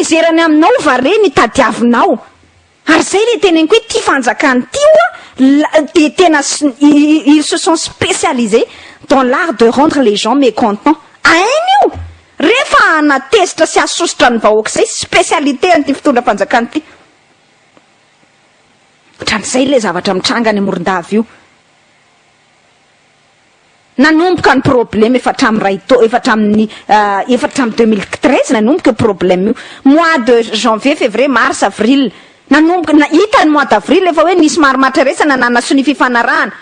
fifezerany aminao va reny tadiavinao. Ary zay le teneniko hoe ty fanjakany ty de tena ils se sont spécialisés dans l'art de rendre les gens mécontents. Ainy io rehefa anatezitra sy asositra ny vahoaka zay spécialité an'ity fitondra fanjakany ty. Ohatran'izay le zavatra mitranga any Morondava io. Nanomboka ny problème efatra amin'ny 2013 nanomboka y problème io. Mois de janvier, février, mars, avril nanomboka hita ny mois d'avril efa hoe nisy maromatra resana nanaso ny fifanarahana.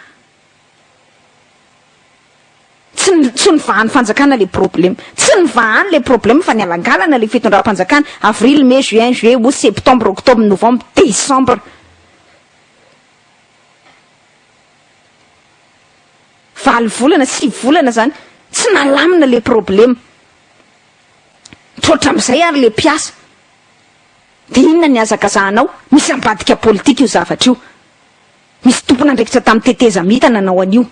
Tsy nivahany fanjakana le problème. Tsy nivahany le problème fa nialangalana le fitondram-panjakana avril, mai, juin, juillet, août, septembre, octobre, novembre, décembre. Valo volana, 6 volana zany tsy nalamina le problème. Trotra am'izay ary le mpiasa. De inona ny azakazahanao? Misy ambadika politika io zavatra io. Misy tompon'andraikitra tamin'ny tetezamita nanao an'io.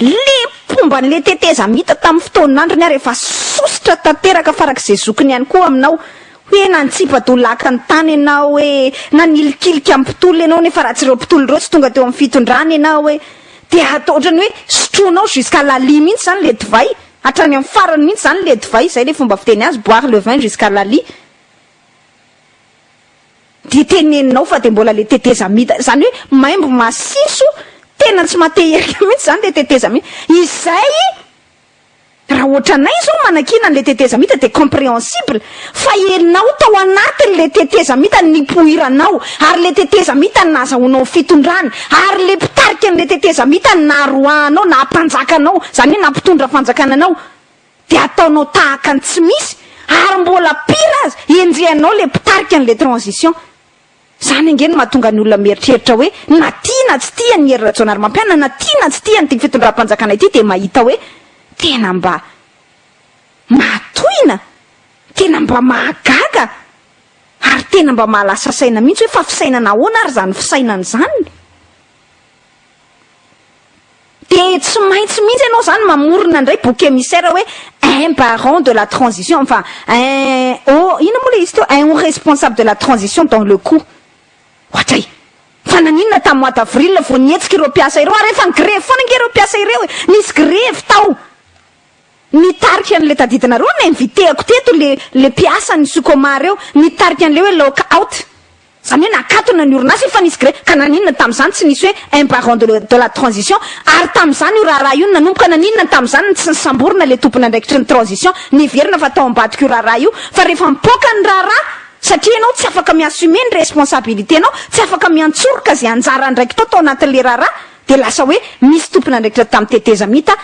Le pomban'le tetezamita tamin'ny fotoan'andro niary efa sositra tanteraka farak'izay zokiny ihany koa aminao. Hoe nantsipa-dolaka ny tany ianao, hoe nanilikilika amin'ny mpitolo ianao nefa raha tsy ireo mpitolo ireo tsy tonga teo amin'ny fitondrana ianao hoe. De atao ohatrany hoe sotronao jusqu'à la lie mihitsy zany le divay. Hatrany amin'ny farany mihitsy zany le divay. Zay le fomba fiteny azy, boire le vin jusqu'à la lie. De teneninao fa de mbola le tetezamita. Zany hoe maimbo masiso, tena tsy mateherika mihitsy zany le tetezamita. Izay raha ohatranay zao manakina le tetezamita de compréhensible. Fa enao tao anatiny le tetezamita nipoiranao, ary le tetezamita nazahoanao fitondrana, ary le mpitarika an'le tetezamita naroanao, nampanjakanao, zany hoe nampitondra fanjakananao. De ataonao tahaka ny tsy misy, ary mbola pire azy enjehanao le mpitarika an'le transition. Zany angeny mahatonga ny olona mieritreritra hoe na tiana tsy tia ny Hery Rajaonarimampianina, na tiana tsy tia ny fitondram-panjakana ity, de mahita hoe tena mba matoina, tena mba mahagaga, ary tena mba mahalasa saina mihitsy hoe fa fisainana ahoana ary zany fisainana zany. De tsy maintsy mihitsy ianao zany mamorona indray bouc émissaire hoe un baron de la transition, enfin ina moa le izy teo, un responsable de la transition dans le coup. Ohatray fa naninona tamin'ny mois d'avril vao nietsika ireo mpiasa ireo, ary efa nigreve foana nge ireo mpiasa ireo e, nisy greve tao. Nitarika an'le tadidinareo nainviteako teto le mpiasa ny Sukoma reo, nitarika an'le hoe lock out. Zany hoe nakatona ny orinasa fa nisy greve, ka naninona tamin'izany tsy nisy hoe un baron de la transition, ary tamin'izany io raharaha io nanomboka naninona tamin'izany tsy nisamborina le tompony andraikitry ny transition, niverina fa tao ambadika io raharaha io, fa rehefa mipoaka ny raharaha satria ianao tsy afaka miassumer ny responsabilité anao, tsy afaka miantsoroka zay anjara andraiky tao anatin'le raharaha, de lasa hoe misy tompony andraikitra tamin'ny tetezamita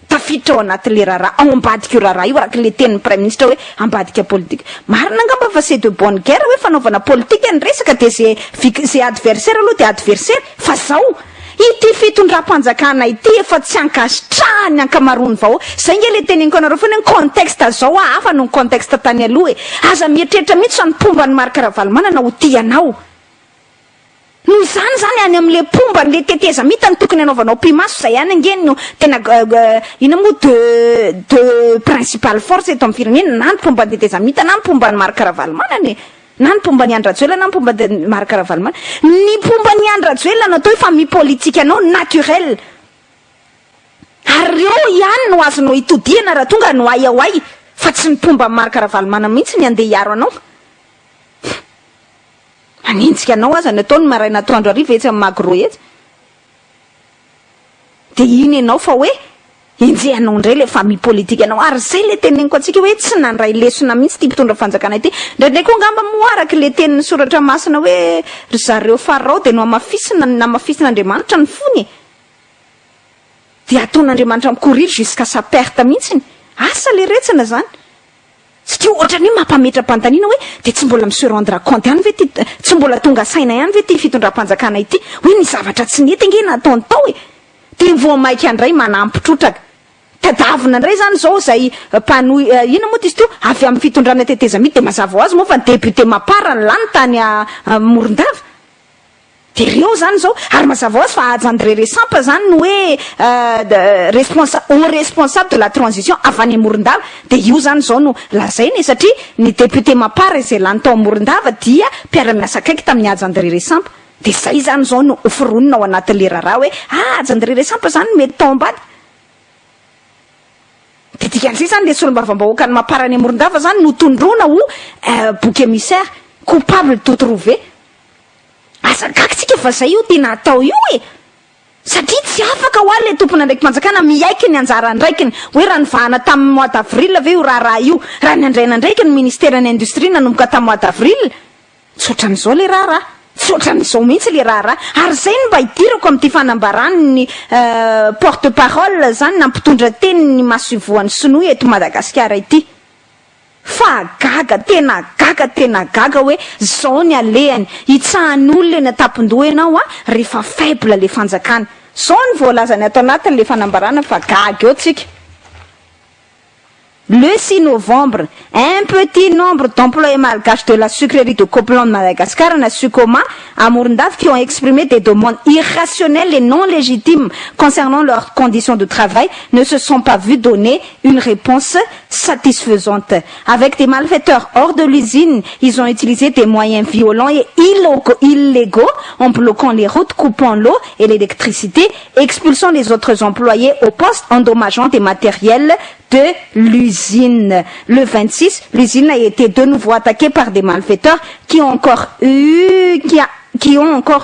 tafiditra ao anatin'le raharaha, ao ambadika io raharaha io, araka le tenin'ny prime ministre hoe ambadika politika. Marina angamba fa c'est de bonne guerre hoe fanaovana politika ny resaka, de zay adversaire aloha de adversaire, fa zao ity fitondram-panjakana ity efa tsy ankasitrahany ankamaroany vao. Zay nge le teneniko anareo foana ny contexte zao hafa no contexte tany aloha e. Aza mieritreritra mihitsy fa ny pomba ny Marc Ravalomanana ho tianao. Noho izany zany any amin'le pomba n'le tetezamita ny tokony anaovanao pimaso, zay any angeny no tena ina moa de principale force eto amin'ny firenena, na ny pomba ny tetezamita na ny pomba ny Marc Ravalomanana e. Na ny pomba ny Andrajoela na ny pomba ny Marc Ravalomanana. Ny pomba ny Andrajoela natao hoe famille politique anao naturel. Ary reo ihany no azonao itodiana raha tonga no ay ao ay, fa tsy ny pomba ny Marc Ravalomanana mihitsy ny andeha hiaro anao. Manintsika anao aza natao ny maraina atoandro ariva etsy amin'ny Magro etsy. De iny ianao fa hoe enjehanao indray le famille politique anao, ary zay le teneniko atsika hoe tsy nandray lesona mihitsy ty mpitondra fanjakana ity. Ndraindray koa ngamba moaraka le tenin'ny soratra masina hoe ry zareo farao de no amafisina-Andriamanitra ny fony, de ataon'Andriamanitra mikoriry jusqu'à sa perte mihitsiny. Asa le retsana zany. Satria ohatrany hoe mampametra-pantaniana hoe de tsy mbola monsieur rendre compte ihany ve ty, tsy mbola tonga saina ihany ve ty fitondram-panjakana ity, hoe ny zavatra tsy nety nge nataony tao e. De vao maika andray manampitrotraka. Tadavina indray zany zao zay mpanohy ina moa izy teo avy amin'ny fitondrana tetezamita, de mazava ho azy moa fa ny député Mapara ny lany tany Morondava. de reo zany zao ary mazava hoazy fa André Resampa zany no hoe responsable de la transition avy any Morondava, de io zany zao no lazainy satria ny député Mapara izay lany tao Morondava dia mpiara-miasa akaiky tamin'ny André Resampa, de zay zany zao no oforonina ao anatin'le raharaha hoe André Resampa zany mety tao ambady. De dikan'izay zany le solombavambahoaka ny Mapara any Morondava zany no tondrona ho bouc émissaire coupable de trouver. Azakakitsika fa zay io tena atao io satria tsy afaka ho ale tompona ndraiky manjakana miaiky ny anjara ndraikiny hoe raha nivahana tamin'ny mois d'avril ve io raharaha io, raha ny andraina ndraiky ny ministère ny industrie nanomboka tamin'ny mois d'avril. Tsoatran'izao le raharaha, tsoatran'izao mihitsy le raharaha, ary zay no mba hidirako amin'ity fanambarany ny porte parole zany nampitondra teny ny Masivoan'ny Sinoa eto Madagasikara ity. Fa gaga tena gaga hoe zao ny alehany hitsahan'olona eny atapindoha ianao rehefa faible le fanjakana. Zao ny voalazany ato anatin'le fanambarana fa gaga eo tsika. Le 6 novembre, un petit nombre d'employés malgaches de la sucrerie de Copeland de Madagascar, la Sucoma, à Morondava, qui ont exprimé des demandes irrationnelles et non légitimes concernant leurs conditions de travail, ne se sont pas vus donner une réponse satisfaisante. Avec des malfaiteurs hors de l'usine, ils ont utilisé des moyens violents et illégaux en bloquant les routes, coupant l'eau et l'électricité, expulsant les autres employés au poste, endommageant des matériels de l'usine. Le 26, l'usine a été de nouveau attaquée par des malfaiteurs qui ont encore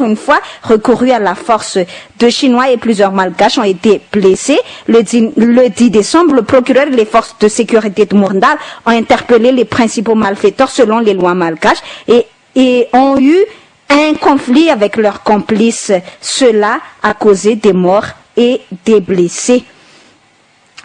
une fois recouru à la force. Deux Chinois et plusieurs Malgaches ont été blessés. Le 10 décembre, le procureur et les forces de sécurité de Morondava ont interpellé les principaux malfaiteurs selon les lois malgaches et ont eu un conflit avec leurs complices. Cela a causé des morts et des blessés.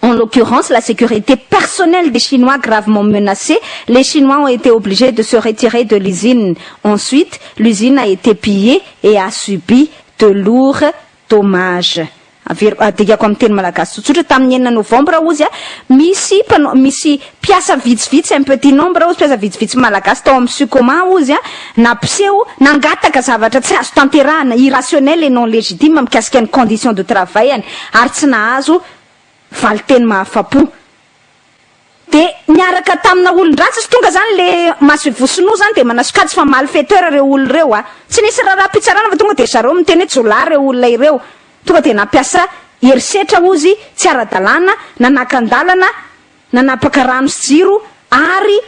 En l'occurrence, la sécurité personnelle des Chinois gravement menacée. Les Chinois ont été obligés de se retirer de l'usine. Ensuite, l'usine a été pillée et a subi de lourds dommages. Adikako amin'ny teny malagasy tsotsotra tamin'ny 9 novembre ozy misy mpiasa vitsivitsy un petit nombre ozy mpiasa vitsivitsy malagasy tao amin'ny Sucoma ozy nampiseho nangataka zavatra tsy azo tanterahana irrationnel et non légitime mikasika ny condition de travail ary tsy nahazo valiteny mahafapo. De niaraka tamina olon-dratsy sy tonga zany le Masivosinoa zany de manasokajy fa malfaiteur reo olo reo tsy nisy raha pitsarana fa tonga de zareo miteny hoe jolay reo olona ireo, tonga de nampiasa herisetra ozy tsy ara-dalàna, nanakandalana, nanapaka rano sy jiro ary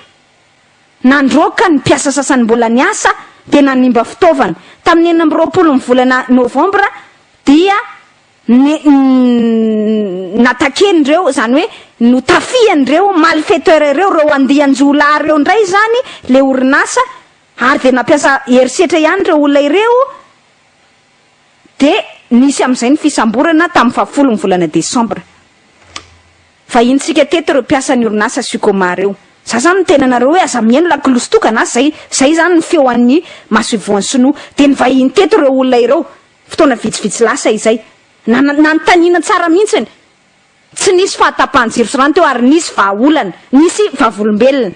nandroaka ny mpiasa sasany mbola niasa de nanimba fitaovana. Tamin'ny 20 ny volana novambra dia natakendreo zany hoe notafiandreo malfaiteur reo andianjola reo ndray zany le orinasa ary de nampiasa herisetra ihany reo olona ireo de nisy am'izay ny fisamborana tamin'ny 10 ny volana desambra. Vahintsika teto reo mpiasa ny orinasa Sucoma reo. Za zany tena nareo hoe aza mieno la kilostokana zay zany ny feo an'ny Masivoan'ny Sinoa de nivahiny teto reo olona ireo fotoana vitsivitsy lasa izay nantanina tsara mihitsy tsy nisy fahatapahan-jiro sy rano teo ary nisy vahaolana, nisy vavolombelona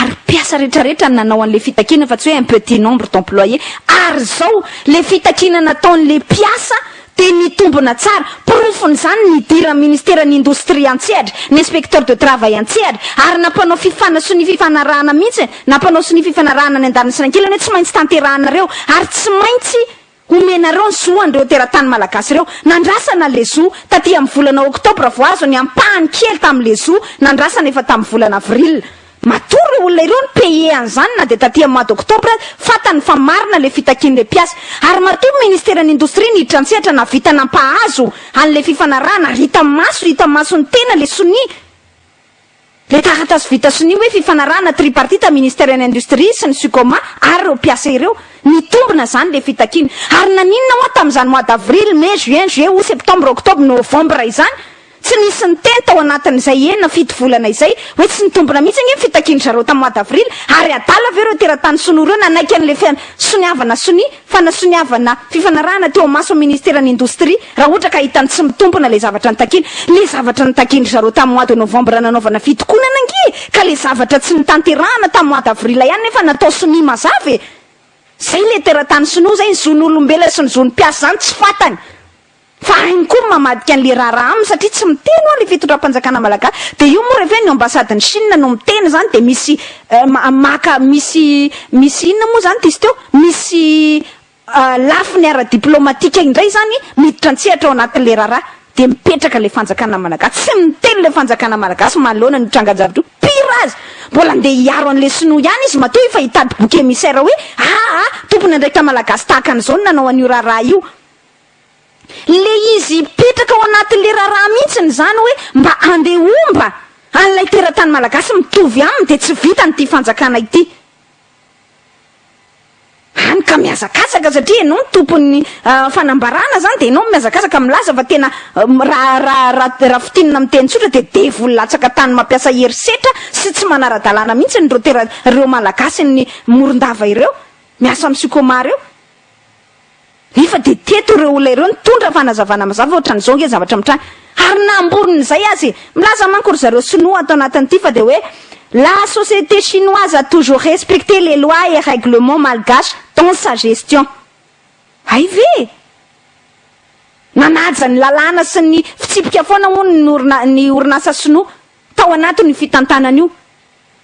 ary mpiasa rehetrarehetra nanao an'le fitakina fa tsy hoe un petit nombre d'employés ary zao le fitakina nataon'le mpiasa de nitombona tsara. Profony zany nidira ministère n'industrie antsehatra, n'inspecteur de travail antsehatra ary nampanao fifanasony fifanarahana mihitsy, nampanao sony fifanarahana ny andaniny sy nankilany hoe tsy maintsy tanterahana reo ary tsy maintsy omenareo ny zoandreo teratany malagasy reo. Nandrasana le zo taty amin'ny volana oktobra vo azo ny ampahany kely tamin'le zo nandrasana efa tamin'ny volana avril. Matory olona ireo ny paye an'izany na de taty amin'ny mois d'oktobra fatany fa marina le fitakin'le mpiasa ary matory ministère n'industrie niditra antsehatra navita nampahazo an'le fifanarahana hita maso ny tena le soni le taratasy vita soni hoe fifanarahana tripartite ministère n'industrie sy ny Sucoma ary reo mpiasa ireo nitombona zany le fitakina ary naninona hoa tamin'izany mois d'avril, mai, juin, juillet ou septembre, octobre, novembre izany tsy nisy ny teny tao anatin'izay enina 7 volana izay hoe tsy nitombona mihitsy ny fitakiny zareo tamin'ny mois d'avril ary adala ve reo teratany Sonoa reo nanaiky an'le soniavana soni fanasoniavana fifanarahana teo maso ministère n'industrie raha ohatra ka hitany tsy mitombona le zavatra nitakiny. Le zavatra nitakiny zareo tamin'ny mois de novembre nanaovana fitokonana angy ka le zavatra tsy nitanterahana tamin'ny mois d'avril ihany nefa natao soni mazava zay le teratany sinoa zay ny zon'olombelona sy ny zon'ny mpiasa zany tsy fatany fa ainy koa mamadika an'le raharaha aminy satria tsy miteny ho le fitondram-panjakana malagasy. De io moa rehefa ny ambasadiny Chine no miteny zany de misy misy inona moa zany tisy teo misy lafiny ara-diplomatika indray zany miditra antsihatra ao anatin'le raharaha de mipetraka le fanjakana malagasy tsy miteny le fanjakana malagasy manoloana ny trangan-javatra pire azy mbola andeha hiaro an'le sinoa ihany izy mateo efa hitady boky émissaire hoe tompony andraikitra malagasy tahaka an'izao no nanao an'io raharaha io. Le izy petraka ao anatin'le raharaha mihitsiny zany hoe mba andeha omba an'ilay teratany malagasy mitovy aminy de tsy vitany ty fanjakana ity. Hany ka miazakazaka satria enao ny tompon'ny fanambarana zany de enao miazakazaka milaza fa tena raha fitinina miteny tsotra de devoly latsaka tany mampiasa herisetra sy tsy manara-dalàna mihitsy reo malagasy ny morondava ireo miasa amin'ny psykoma reo. Nefa de teto ireo olona ireo nitondra fanazavana mazava ohatran'izao nge zavatra mitrany ary namborin'izay azy milaza manko ry zareo sinoa atao anatin'ity fa de hoe la société chinoise a toujours respecté les lois et règlements malgaches dans sa gestion. Ay ve nanaja ny lalàna sy ny fitsipika foana moa ny orinasa sinoa tao anatiny fitantanana io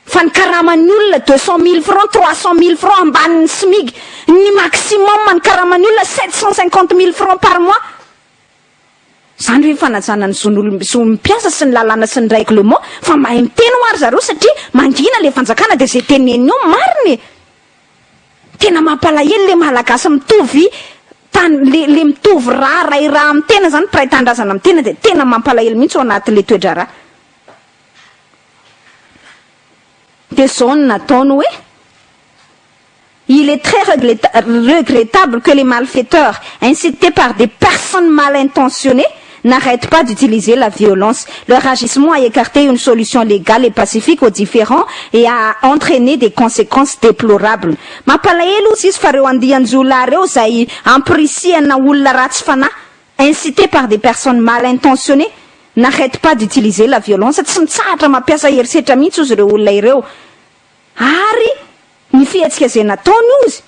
fa ny karaman'ny olona 200 000 francs 300 000 francs ambanin'ny SMIC ny maximum ny karaman'ny olona 750 000 francs par mois. Zany hoe fanajana ny zon'olompiasa mpiasa sy ny lalàna sy ny règlement fa mahay miteny ho ary zareo satria mangina le fanjakana de zay teneny eo mariny. Tena mampalahelo le malagasy mitovy le mitovy ray raha amin'ny tena zany pray tandrazana amin'ny tena de tena mampalahelo mihitsy ao anatin'le toedraraha. De zao no nataony hoe il est très regrettable que les malfaiteurs incités par des personnes mal intentionnées n'arrêtent pas d'utiliser la violence. Leur agissement a écarté une solution légale et pacifique aux différends et a entraîné des conséquences déplorables. Mampalahelo izy fa reo andianjola reo zay ampirisiana olona ratsy fanahy incité par des personnes mal intentionnées n'arrêtent pas d'utiliser la violence. Tsy mitsahatra mampiasa herisetra mihitsy izy ireo olona ireo ary ny fihetsika zay nataony izy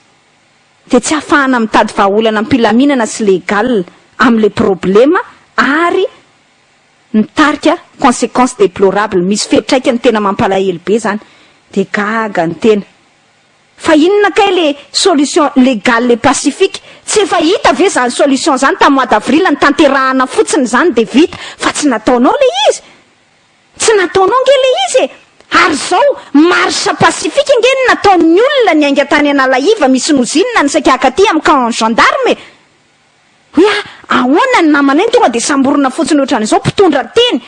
de tsy ahafahana mitady vahaolana ampilaminana sy légal am'le problema ary mitarika conséquences déplorables. Misy fetraikany tena mampalahelo be zany de gaga ny tena fa inona kay le solution légale le pacifique tsy efa hita ve zany solution zany tamin'ny mois d'avril ny tanterahana fotsiny zany de vita fa tsy nataonao le izy tsy nataonao nge le izy ary zao marche pacifique ngeny nataon'ny olona ny aingatany analaiva misy nozinina ny sakiaka ty amin'ny camp gendarme hoe ahoana ny namana iny tonga de samborona fotsiny ohatran'izao mpitondra teny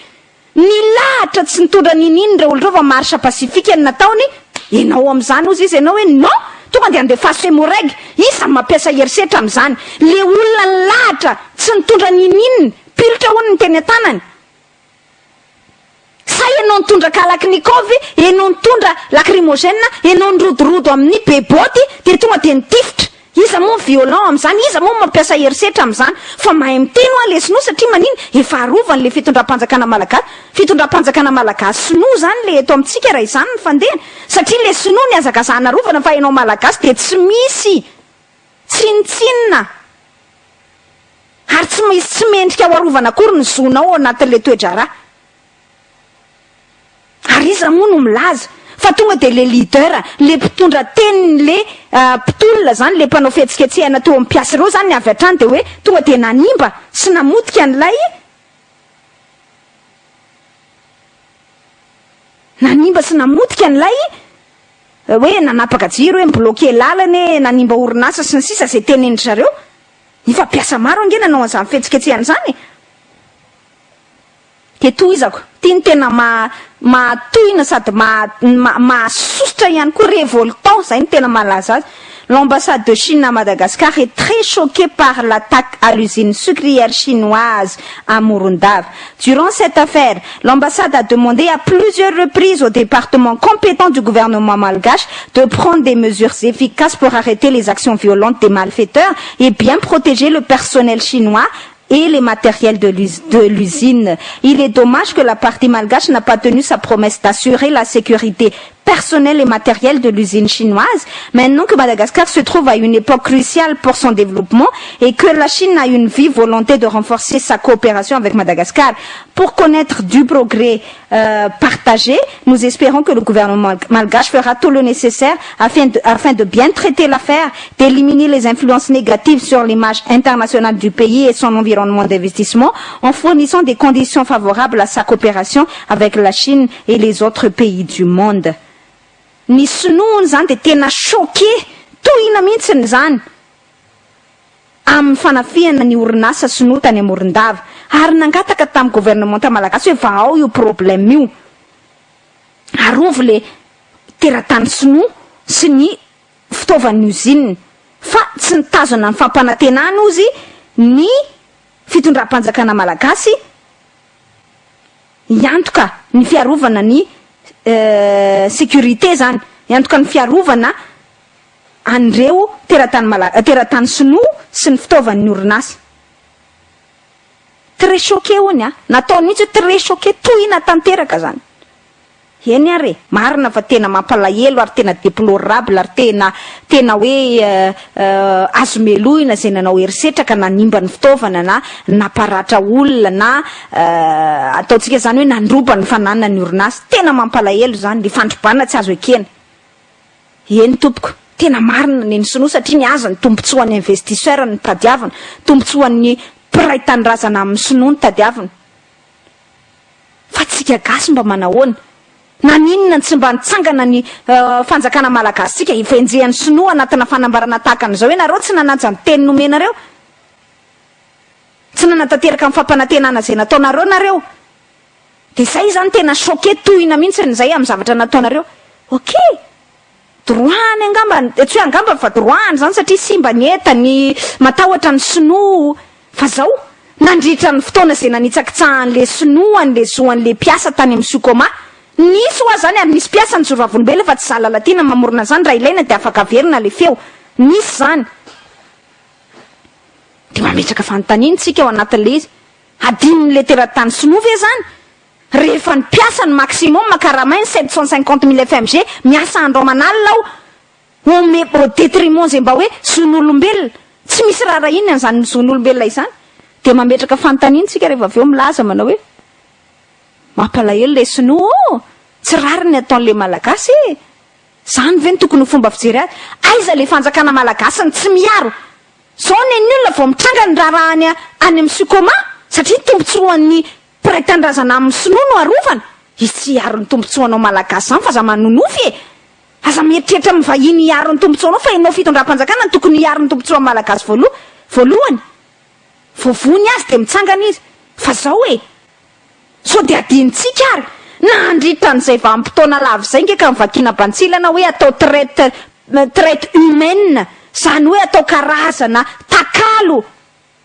ny lahatra tsy nitondra nininy reo oloreo fa marche pacifique ny nataony enao am'izany ozy izy enao hoe non tonga de andefaso hémorrague iza mampiasa herisetra am'izany le olona ny lahatra tsy nitondra nininy pilitra hoany ny teny an-tanany sa enao nitondra kalaknikov enao nitondra lacrymogène enao nirodorodo amin'ny beboty de tonga de nitifitra iza moa violent am'izany iza moa mampiasa herisetra am'izany fa mahay miteny ho lesinoa satria maniny efa arovany le fitondram-panjakana malagasy sinoa zany le eto amintsika raha izany ny fandehana satria le sinoa ny azakazahana rovana fa enao malagasy de tsy misy tsinitsinina ary tsy misy tsy mendrika ho arovana akory ny zonao anatin'le toedraraha ary iza moa no milaza fa tonga de le leader le mpitondra teniny le mpitolona zany le mpanao fihetsiketsehana teo amin'ny piasy reo zany ny avy hatrany de hoe tonga de nanimba sy namotika an'ilay hoe nanapaka jiro hoe mbloqué lalany nanimba orinasa sy ny sisa zay tenenindry zareo ny fampiasa maro ange nanao an'izany fihetsiketsehana zany de tohizako tiany tena matohina sady mahasosotra ihany koa révoltant zay ny tena malaza azy. L'ambassade de Chine à Madagascar est très choquée par l'attaque à l'usine sucrière chinoise à Morondava. Durant cette affaire, l'ambassade a demandé à plusieurs reprises au département compétent du gouvernement malgache de prendre des mesures efficaces pour arrêter les actions violentes des malfaiteurs et bien protéger le personnel chinois et les matériels de l'usine. Il est dommage que la partie malgache n'a pas tenu sa promesse d'assurer la sécurité personnels et matériels de l'usine chinoise. Maintenant que Madagascar se trouve à une époque cruciale pour son développement et que la Chine a une vive volonté de renforcer sa coopération avec Madagascar pour connaître du progrès partagé, nous espérons que le gouvernement malgache fera tout le nécessaire afin de bien traiter l'affaire, d'éliminer les influences négatives sur l'image internationale du pays et son environnement d'investissement en fournissant des conditions favorables à sa coopération avec la Chine et les autres pays du monde. Ny sinoany zany de tena choqué tohina mihitsiny zany amin'ny fanafiana ny orinasa sinoa tany Morondava ary nangataka tamin'ny gouvernement malagasy hoe va ao io problème io arovy le teratany sinoa sy ny fitaovan'ny usine fa tsy nitazona ny fampanantenana ozy ny fitondram-panjakana malagasy iantoka ny fiarovana ny sécurité zany iantoka ny fiarovana an'ireo teratany sinoa sy ny fitaovan'ny orinasa. Très choqué hony nataony mihitsy hoe très choqué tohina tanteraka zany. Eny ary marina fa tena mampalahelo ary tena déplorable ary tena hoe azo melohina zay nanao herisetraka nanimba ny fitaovana na naparatra olona na ataotsika zany hoe nandroba ny fananana ny orinasa. Tena mampalahelo zany le fandrobana tsy azo ekena. Eny tompoko tena marina ny sinoa satria ny aza ny tombontsoan'ny investisseur ny tadiavana, tombontsoan'ny mpiray tanindrazana amin'ny sinoa ny tadiavana. Fa tsika gasy mba manahoana naninona tsy mba nitsangana ny fanjakana malagasy tsika ifenjehan'ny sinoa anatina fanambarana tahaka an'izao hoe nareo tsy nanaja ny teny nomenareo, tsy nanatateraka amin'ny fampanantenana zay nataonareo nareo. De zay zany tena choqué tohina mihitsy n'izay amin'ny zavatra nataonareo. Ok, droany angamba tsy hoe angamba fa droany zany satria simba ny eta ny matahotra ny sinoa fa zao nandritra ny fotoana zay nanitsakitsahan'le sinoa an'le zoan'le mpiasa tany amin'ny Sokoma. Nisy hoa zany ary nisy mpiasa ny zoravolombelona fa tsy zalalatina mamorona zany raha ilaina de afaka averina le feo. Nisy zany. De mametraka fanontaniana tsika ao anatin'le izy. Adinon'le teratany sinoa ve zany? Rehefa ny mpiasa ny maximum makaramainy 750 000 FMG miasa andro aman'alina ao ome au détriment zay mba hoe zon'olombelona. Tsy misy raha inona zany zon'olombelona izany. De mametraka fanontaniana tsika rehefa aveo milaza manao hoe mampalahelo le sinoa tsy rary ny ataon'le malagasy zany ve ny tokony fomba fijery azy. Aiza le fanjakana malagasy ny tsy miaro zao ny olona vao mitranga ny rarahany any amin'ny Sokoma satria tombontsoan'ny mpiray tanindrazana amin'ny sinoa no arovana. Izy tsy iaro ny tombontsoanao malagasy zany fa aza manonofy aza mieritreritra amin'ny vahiny iaro ny tombontsoanao fa ianao fitondram-panjakana ny tokony iaro ny tombontsoa malagasy voalohany voavony azy de mitsangana izy fa zao so de adinitsika ary nandritra n'izay vanim-potoana lava zay ngeka mivakina bantsilana hoe atao traite humaine zany hoe atao karazana takalo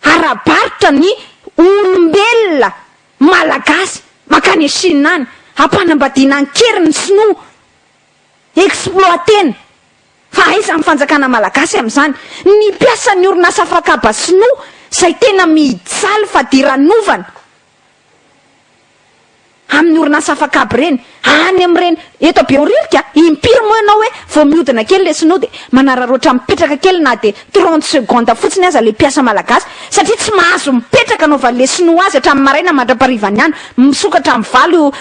arabaritra ny olombelona malagasy makany Chine any ampanambadiana ny keriny sinoa exploitena fa aiza amin'ny fanjakana malagasy amin'izany ny mpiasan'ny orinasa fakaba sinoa zay tena mijaly fa diranovana amin'ny orinasa fakaba reny any amin'ireny eto Behoririka impiry moa ianao hoe vao mihodina kely le sinoa de manararoatra mipetraka kely na de 30 secondes fotsiny aza le mpiasa malagasy satria tsy mahazo mipetraka anaovan'le le sinoa azy hatramin'ny maraina mandraparivany any misokatra amin'ny valo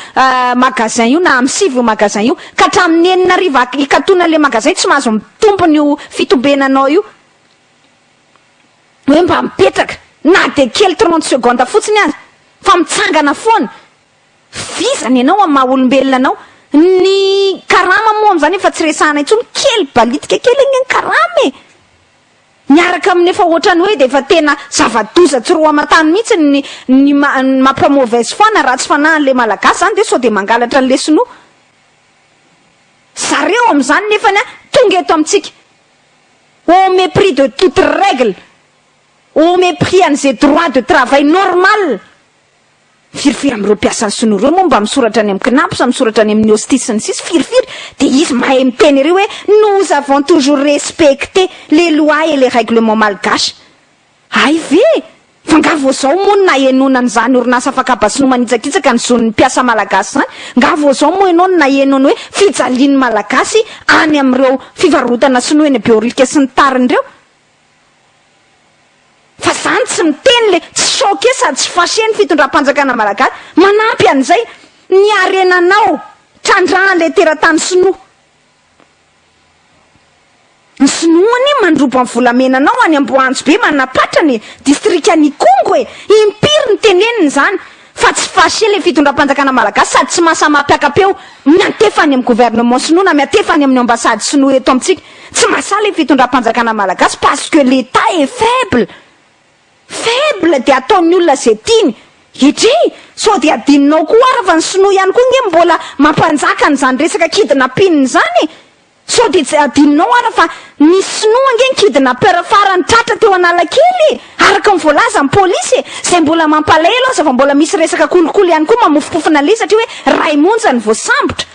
magasin io na amin'ny 7 magasin io ka hatramin'ny 9 ariva ikatona le magasin tsy mahazo mitompony io fitombenanao io hoe mba mipetraka na de kely 30 secondes fotsiny azy fa mitsangana foana. Vizany ianao amin'ny maha olombelona anao ny karama moa amin'izany efa tsy resahana intsony kely balitika kely igny ny karama miaraka amin'ny efa ohatrany hoe de efa tena zava-doza tsy roa amatany mihitsy ny mampa-mauvaise foi na ratsy fanahin'le malagasy zany de so de mangalatra an'le sinoa zareo amin'izany nefany tonga eto amintsika au mépris de toute règle au mépris an'izay droit de travail normal. Firifiry amin'ireo mpiasa ny sinoa ireo moa mba misoratra any amin'ny knapo sa misoratra any amin'ny hostisy ny sisy firifiry de izy mahay miteny ireo hoe nous avons toujours respecté les lois et les règlements malgaches. Ay ve fa ngavo zao moa na enonany zany orinasa afaka basino manitsakitsaka ny zon'ny mpiasa malagasy zany ngavo zao moa enao na enony hoe fijaliany malagasy any am'ireo fivarotana sinoa eny biorika sy ny tariny reo fa zany tsy miteny le tsy choqué sady tsy fâché ny fitondram-panjakana malagasy manampy an'izay ny arenanao trandrahan le teratany sinoa ny sinoany mandrobo amin'ny volamenanao any Amboanjo be manapatra ny distrika ny Kongo e impiry ny teneniny zany fa tsy fâché le fitondram-panjakana malagasy sady tsy mahasamampiakapeo miantefany amin'ny gouvernement sinoa na miantefany amin'ny ambassade sinoa eto amintsika tsy mahasa le fitondram-panjakana malagasy parce que l'état est faible dia ataon'ny olona zay tiany itri so dia adinonao koa ary fa ny sinoa ihany koa nge mbola mampanjaka n'izany resaka kidnapping zany so dia adinonao ary fa ny sinoa nge ny kidnappeur farany tratra teo Analakely araka ny voalaza ny polisy zay mbola mampalahelo aza fa mbola misy resaka kolokolo ihany koa mamofopofona le satria hoe ray monja ny voasambotra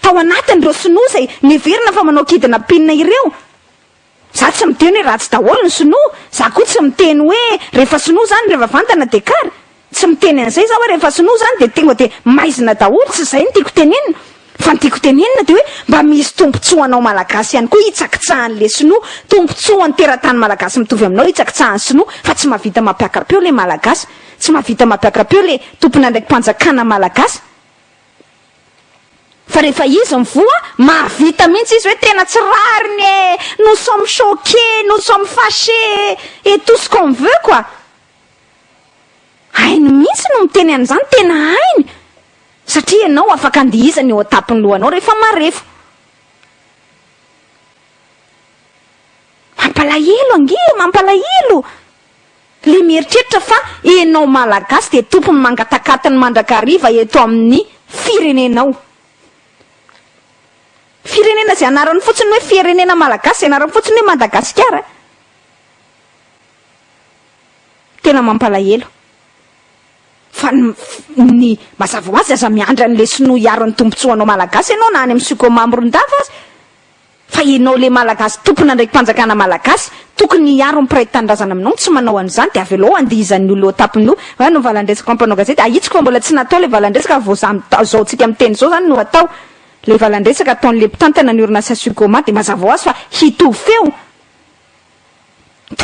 tao anatin'ireo sinoa zay niverina fa manao kidnapping ireo za tsy miteny hoe ratsy daholo ny sinoa za koa tsy miteny hoe rehefa sinoa zany rehefa vantana de kara tsy miteny an'izay za hoe rehefa sinoa zany de tenga de maizina daholo tsy zay ny tiako tenenina fa ny tiako tenenina de hoe mba misy tombontsoanao malagasy ihany koa hitsakitsahan'le sinoa tombontsoany teratany malagasy mitovy aminao hitsakitsahan'ny sinoa fa tsy mahavita mampiakapeo le malagasy tsy mahavita mampiakapeo le tompona ndraiky mpanjakana malagasy fa rehefa izy mivoa mahavita mihitsy izy hoe tena tsy rariny e nous sommes choqués nous sommes fâchés et tout ce qu'on veut quoi hainy mihitsy no miteny an'izany tena hainy satria ianao afaka andihizany eo atapiny lohanao rehefa marefo mampalahelo ange mampalahelo le mieritreritra fa ianao malagasy de tompony mangatakatany mandrakariva eto amin'ny firenenao firenena zay anarany fotsiny hoe firenena malagasy anarany fotsiny hoe Madagasikara tena mampalahelo fa ny mazava ho azy aza miandra an'le sinoa hiaro ny tombontsoanao malagasy ianao na any amin'ny Sukomambrondava azy fa ianao le malagasy tompona ndraiky mpanjakana malagasy tokony hiaro ny mpiray-tanindrazana aminao tsy manao an'izany de avy alao andihizan'ny olona tapiny hoe no valandresaka ampanao gazety ahitsiko mbola tsy natao le valandresaka vao zao tsika miteny zao zany no atao le valandresaka ataon'le mpitantana ny orinasa Sukoma de mazava ho azy fa hitovy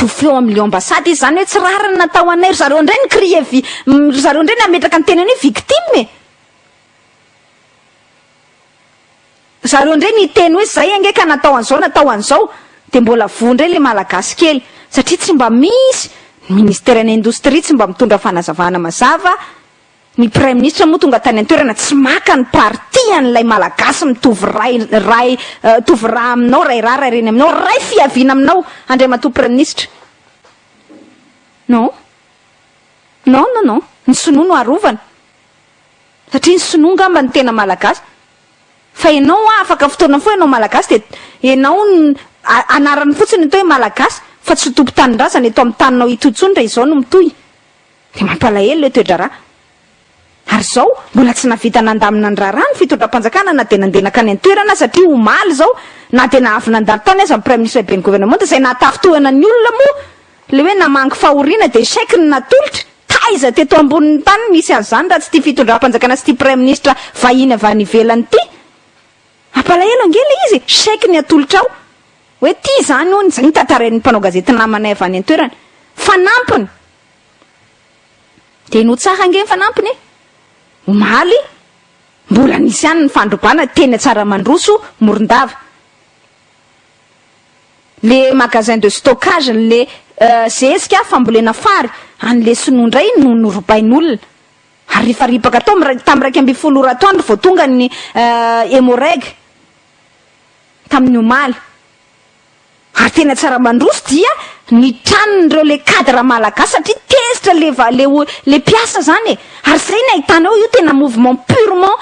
feo amin'le ambassade izy zany hoe tsy rariny natao anay ry zareo indray ny crie zareo indray ny ametraka ny tenany hoe victime zareo indray ny teny hoe zay ange ka natao an'izao de mbola voandray le malagasy kely satria tsy mba misy ministère ny industrie tsy mba mitondra fanazavana mazava ny prime ministre moa tonga tany an-toerana tsy maka ny parti an'ilay malagasy mitovy ray tovy raha aminao ray reny aminao ray fiaviana aminao andriamatoa prime ministre non ny sinoa no arovana satria ny sinoa ngamba ny tena malagasy fa ianao afaka fotoana fo ianao malagasy de ianao anarany fotsiny atao hoe malagasy fa tsy tompo tanindrazana eto amin'ny taninao itotsony ra izao no mitohy de mampalahelo le toedraraha ary zao mbola tsy navita nandamina ny raharaha ny fitondram-panjakana na de nandenaka any an-toerana satria omaly zao na de nahavy nandalo tany aza ny prime ministre be ny gouvernement zay natafitohana ny olona moa le hoe namangy fahoriana de chèque ny natolotra taiza teto ambonin'ny tany misy an'izany raha tsy tia fitondram-panjakana sy tia prime ministre vahiny avy any ivelany ty mampalahelo angely izy chèque ny atolotra ao hoe ty zany ony zay tantarain'ny mpanao gazety namanay avy any an-toerana fanampiny de no tsara ange ny fanampiny omaly mbola nisy any ny fandrobana teny tsara mandroso Morondava le magasin de stockage le zezika fambolena fary an'le sinoa indray no norobain'olona ary rifaripaka tao tamin'ny raiky amby folo ora atoandro vao tonga ny hémorrague tamin'ny omaly ary tena tsara mandroso dia ny tranon'ireo le cadre malagasy satria tezitra le piasa zany e ary zay ny ahitanao io tena mouvement purement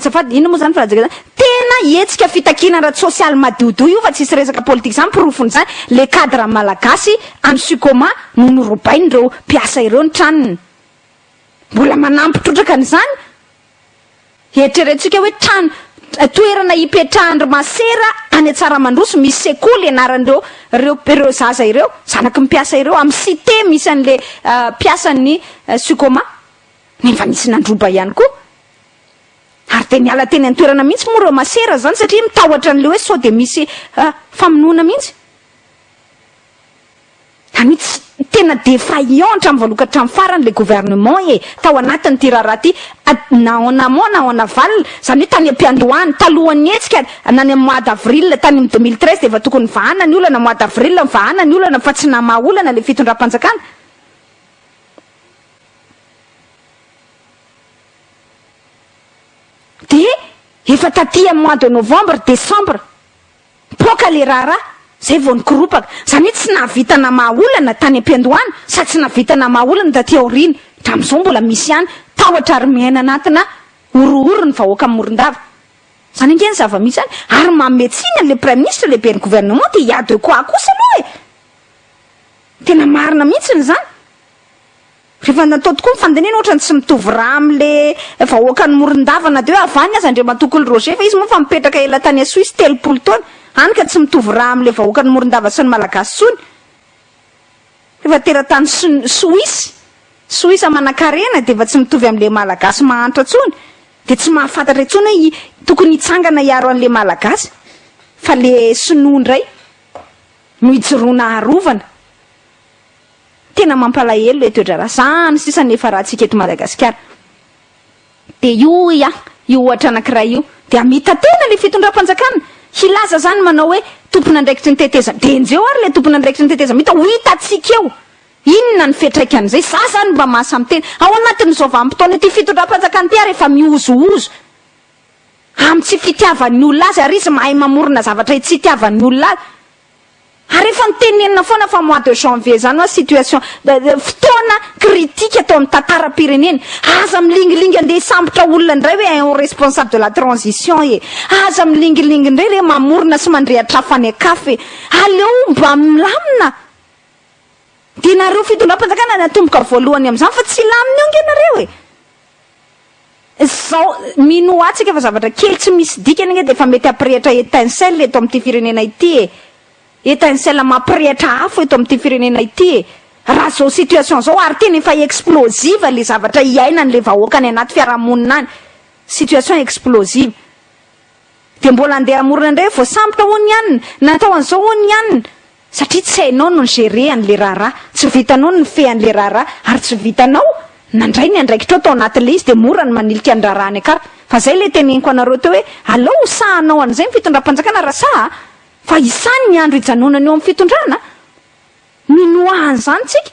zafady ino moa zany fa zany tena hetsika fitakina raha social madiodio io fa tsisy resaka politique zany pirofony zany le cadre malagasy any Sukoma no norobain'ireo piasa ireo ny tranony mbola manampy trotraka an'izany eritreretintsika hoe trano toerana hipetrahandry masera any tsara mandroso misy sekoly anaran'ireo reo zaza ireo zanaky mpiasa ireo amin'ny cité misy an'le piasan'ny Sukoma nefa nisy nandroba ihany koa ary de niala teny an-toerana mihitsy moa reo masera zany satria mitahotra an'le hoe sao de misy famonoana mihitsy any tena défaillant hatramin'ny voalokatra amin'ny farany le gouvernement tao anatiny ty raharaha ty na en amont na en aval zany hoe tany am-piandohany talohany etsika nany amin'ny mois d'avril tany amin'ny 2013 de efa tokony vahana ny olana mois d'avril mivahana ny olana fa tsy namaha olana le fitondram-panjakana de efa taty amin'ny mois de novembre décembre poka le raharaha zay vao nikoropaka zany hoe tsy nahavita namaha olana tany am-piandohany sady tsy nahavita namaha olana taty aoriny hatramin'izao mbola misy ihany tahotra ary miaina anatina orooro ny vahoaka amin'ny morondava zany ange ny zava-misy any ary mametsina le premier ministre lehibe ny gouvernement de ia de quoi kosa aloha tena marina mihitsiny zany rehefa natao tokoa ny fandinena ohatrany tsy mitovy raha am'le vahoaka ny morondavana de hoe avany aza ndre matokolo roger fa izy moa fa mipetraka ela tany a Suisse telopolo taona any ka tsy mitovy raha am'le vahoaka ny morondava sy ny malagasy tsony rehefa teratany Suisse manan-karena de efa tsy mitovy am'le malagasy mahantra tsony de tsy mahafantatra itsony hoe tokony hitsangana hiaro an'le malagasy fa le sinoa ndray no hijoroana arovana tena mampalahelo le toedraraha zany sisa nefa raha tsika eto Madagasikara de io ohatra anankiray io de amita tena le fitondram-panjakana hilaza zany manao hoe tompona andraikitry ny tetezana de njeo ary le tompona andraikitry ny tetezana mita ho hitatsika eo inona ny fetraikan'izay za zany mba mahasa amin'ny tena ao anatin'izao vanim-potoana ty fitondram-panjakana ty ary efa miozoozo amin'ny tsy fitiavan'ny olona azy ary izy mahay mamorona zavatra tsy itiavan'ny olona azy ary efa nitenenina foana fa mois de janvier zany hoa situation fotoana critique atao amin'ny tantara-pirenena aza milingilingy andeha sambotra olona ndray hoe un responsable de la transition aza milingilingy ndray re mamorona sy mandrehatra fany akafy aleo mba milamina de nareo fitondram-panjakana natomboka voalohany am'izany fa tsy lamina eo nge nareo zao minoatsika fa zavatra kely tsy misy dikany nge de efa mety apirehitra étincelle eto amin'ity firenena ity étincelle mampirehitra afo eto amin'ity firenena ity raha zao situation zao ary tena efa explosive le zavatra iainany le vahoaka any anaty fiarahamonina any situation explosive de mbola andeha amorona ndray vao sambotra hony ihany natao an'izao hony ihany satria tsy hainao no nigérer an'le raharaha tsy vitanao ny fean'le raharaha ary tsy vitanao nandray ny andraikitra tao anatin'le izy de mora ny manilika ny raharahany akary fa zay le teneniko anareo teo hoe alao sahanao an'izay ny fitondram-panjakana raha saha fa isany ny andro hijanonana eo amin'ny fitondrana minoahany zany tsika